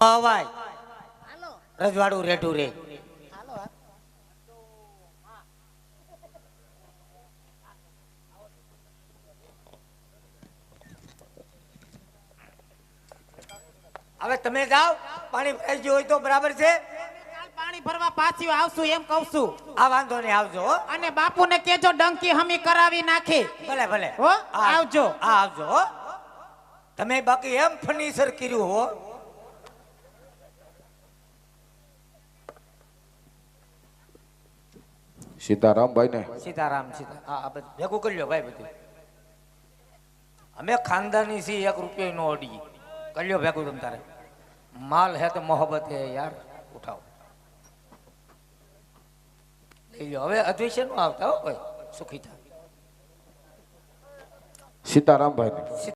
અવાય રજવાડું રેઠું રે. હવે તમે જાઓ, પાણી ભરાઈ ગયું હોય તો બરાબર છે. પાણી ભરવા પાછી આવશું એમ કહું છું. આ વાંધો નહીં, આવજો હો. અને બાપુને કેજો ડંકી હમી કરાવી નાખી. ભલે ભલે હો આવજો. હા આવજો હો. તમે બાકી એમ ફર્નિચર કર્યું હો. સીતારામ ભાઈ ને સીતારામ સીતા હા ભેગું કરી લો ભાઈ બધું. અમે ખાનદાની છીએ, 1 રૂપિયો નો અડી. કરી લો ભેગું તમ તારે. માલ હે તો મોહબ્બત હે યાર. ઉઠાવો લઈ લો. હવે અદ્વૈત નો આવતા હો ભાઈ, સુખી થા. સીતારામ ભાઈ ને